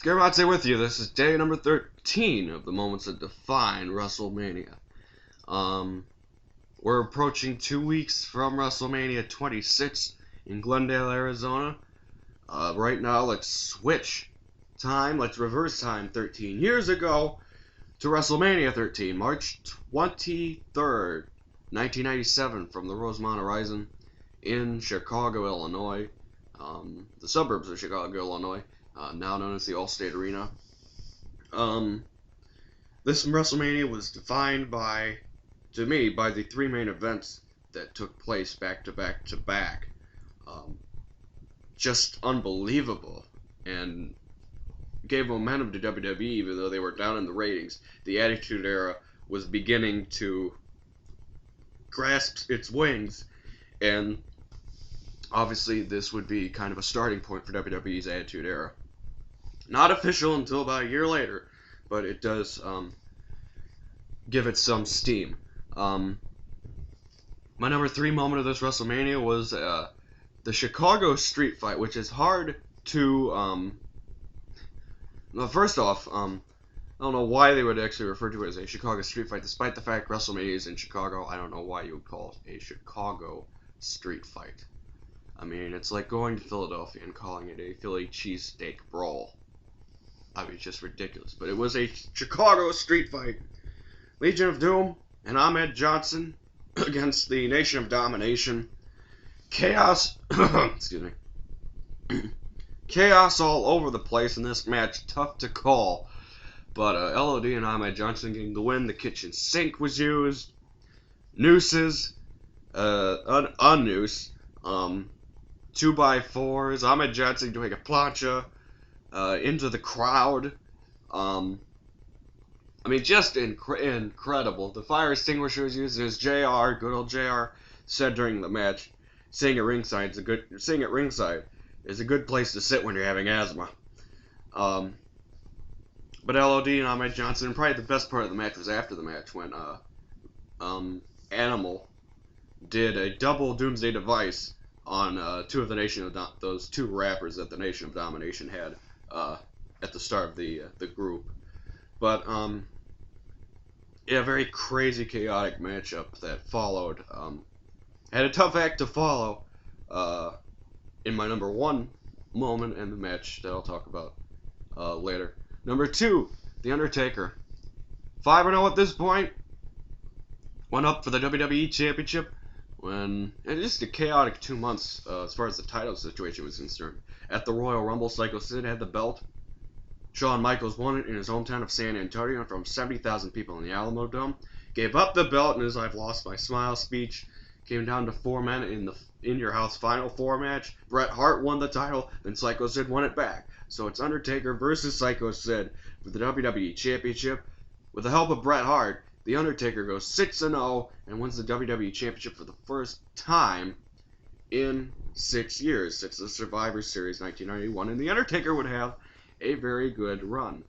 Scaramouche with you. This is day number 13 of the moments that define WrestleMania. We're approaching 2 weeks from WrestleMania 26 in Glendale, Arizona. Right now, let's switch time. Let's reverse time 13 years ago to WrestleMania 13, March 23rd, 1997, from the Rosemont Horizon in Chicago, Illinois. The suburbs of Chicago, Illinois. Now known as the Allstate Arena. This WrestleMania was defined to me, by the three main events that took place back to back to back. Just unbelievable, and gave momentum to WWE even though they were down in the ratings. The Attitude Era was beginning to grasp its wings, and obviously this would be kind of a starting point for WWE's Attitude Era. Not official until about a year later, but it does give it some steam. My number 3 moment of this WrestleMania was the Chicago street fight, which is hard to... well, first off, I don't know why they would actually refer to it as a Chicago street fight, despite the fact WrestleMania is in Chicago. I don't know why you would call it a Chicago street fight. I mean, it's like going to Philadelphia and calling it a Philly cheesesteak brawl. I mean, it's just ridiculous. But it was a Chicago street fight. Legion of Doom and Ahmed Johnson against the Nation of Domination. Chaos, excuse me. Chaos all over the place in this match. Tough to call. But LOD and Ahmed Johnson getting the win. The kitchen sink was used. Nooses. Unnoose. 2x4s. Ahmed Johnson doing a plancha into the crowd. I mean, just incredible. The fire extinguisher was used as JR, good old JR, said during the match, sitting at ringside is a good place to sit when you're having asthma. But LOD and Ahmed Johnson, probably the best part of the match was after the match when Animal did a double Doomsday Device on those two rappers that the Nation of Domination had at the start of the group. But yeah, very crazy, chaotic matchup that followed. Had a tough act to follow in my number 1 moment in the match that I'll talk about later. Number 2, The Undertaker. 5-0 at this point. Went up for the WWE Championship and just a chaotic 2 months as far as the title situation was concerned. At the Royal Rumble, Psycho Sid had the belt. Shawn Michaels won it in his hometown of San Antonio from 70,000 people in the Alamo Dome. Gave up the belt in his I've Lost My Smile speech. Came down to 4 men in the In Your House Final 4 match. Bret Hart won the title, then Psycho Sid won it back. So it's Undertaker versus Psycho Sid for the WWE Championship. With the help of Bret Hart, The Undertaker goes 6-0 and wins the WWE Championship for the first time in 6 years, since the Survivor Series 1991. And The Undertaker would have a very good run.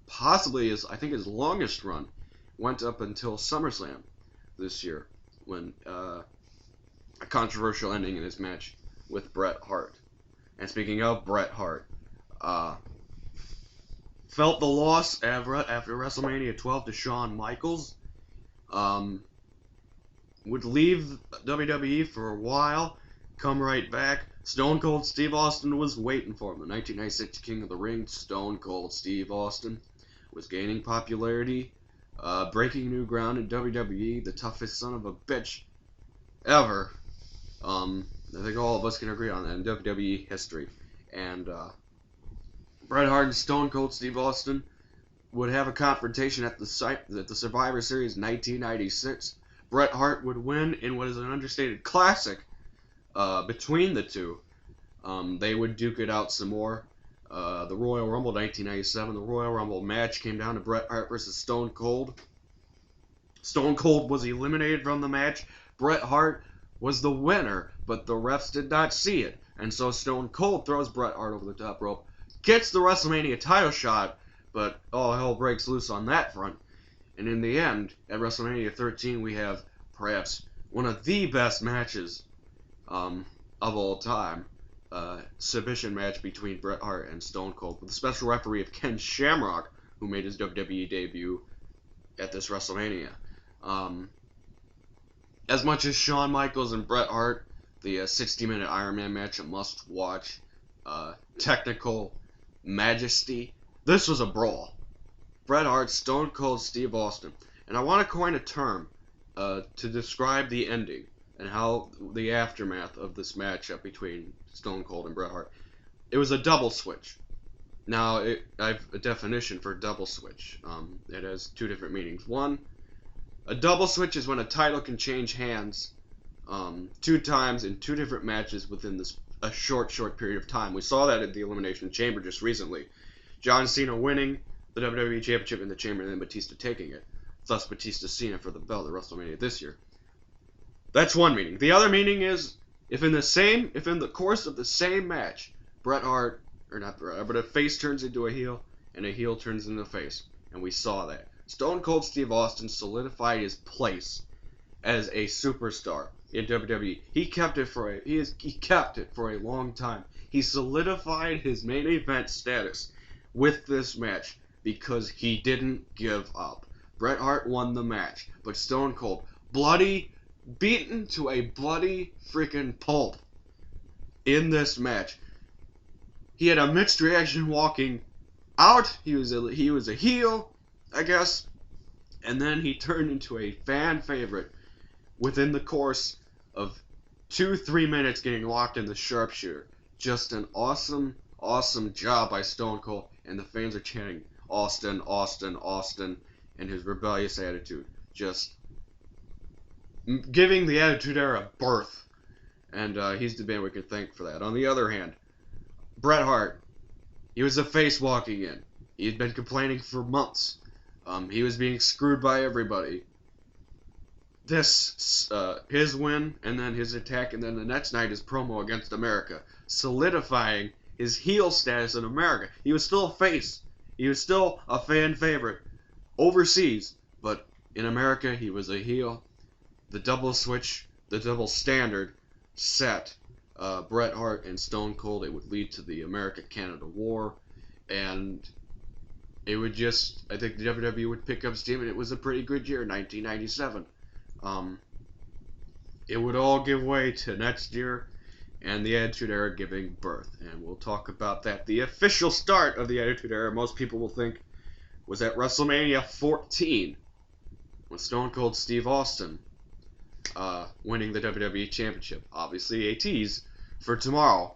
Possibly I think his longest run went up until SummerSlam this year, when a controversial ending in his match with Bret Hart. And speaking of Bret Hart, felt the loss after WrestleMania 12 to Shawn Michaels. Would leave WWE for a while, come right back. Stone Cold Steve Austin was waiting for him. The 1996 King of the Ring, Stone Cold Steve Austin, was gaining popularity, breaking new ground in WWE, the toughest son of a bitch ever. I think all of us can agree on that in WWE history. And Bret Hart and Stone Cold Steve Austin would have a confrontation at the Survivor Series 1996. Bret Hart would win in what is an understated classic between the two. They would duke it out some more. The Royal Rumble 1997, the Royal Rumble match came down to Bret Hart versus Stone Cold. Stone Cold was eliminated from the match. Bret Hart was the winner, but the refs did not see it. And so Stone Cold throws Bret Hart over the top rope, gets the WrestleMania title shot, but all hell breaks loose on that front. And in the end, at WrestleMania 13, we have perhaps one of the best matches of all time. submission match between Bret Hart and Stone Cold with a special referee of Ken Shamrock, who made his WWE debut at this WrestleMania. As much as Shawn Michaels and Bret Hart, the 60-minute Iron Man match, a must-watch, technical majesty, this was a brawl. Bret Hart, Stone Cold, Steve Austin. And I want to coin a term to describe the ending and how the aftermath of this matchup between Stone Cold and Bret Hart. It was a double switch. Now, I have a definition for double switch. It has two different meanings. One, a double switch is when a title can change hands 2 times in 2 different matches within a short period of time. We saw that at the Elimination Chamber just recently. John Cena winning the WWE Championship in the Chamber and then Batista taking it. Thus Batista Cena for the belt at WrestleMania this year. That's one meaning. The other meaning is if in the course of the same match, Bret Hart, or not Bret Hart, but a face turns into a heel and a heel turns into a face. And we saw that. Stone Cold Steve Austin solidified his place as a superstar in WWE. He kept it for a long time. He solidified his main event status with this match because he didn't give up. Bret Hart won the match, but Stone Cold, beaten to a bloody freaking pulp in this match. He had a mixed reaction walking out. He was a heel, I guess, and then he turned into a fan favorite within the course of 2-3 minutes, getting locked in the sharpshooter. Just an awesome job by Stone Cold, and the fans are chanting Austin, Austin, Austin, and his rebellious attitude, just giving the Attitude Era birth, and he's the man we can thank for that. On the other hand, Bret Hart, he was a face walking in. He had been complaining for months. He was being screwed by everybody. His win, and then his attack, and then the next night his promo against America, solidifying his heel status in America. He was still a face. He was still a fan favorite overseas, but in America he was a heel. The double switch, the double standard set Bret Hart and Stone Cold. It would lead to the America-Canada War, and it would I think the WWE would pick up steam, and it was a pretty good year, 1997. It would all give way to next year, and the Attitude Era giving birth, and we'll talk about that. The official start of the Attitude Era, most people will think, was at WrestleMania XIV, with Stone Cold Steve Austin winning the WWE Championship. Obviously a tease for tomorrow,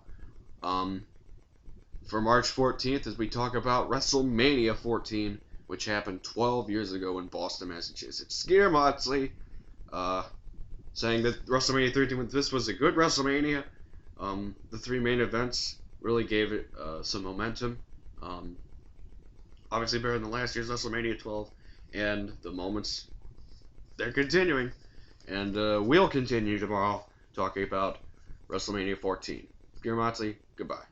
for March 14th, as we talk about WrestleMania XIV, which happened 12 years ago in Boston, Massachusetts. Skier Moxley saying that WrestleMania XIII, this was a good WrestleMania. The 3 main events really gave it some momentum. Obviously better than last year's WrestleMania XII, and the moments, they're continuing. And we'll continue tomorrow talking about WrestleMania XIV. Skier Moxley, goodbye.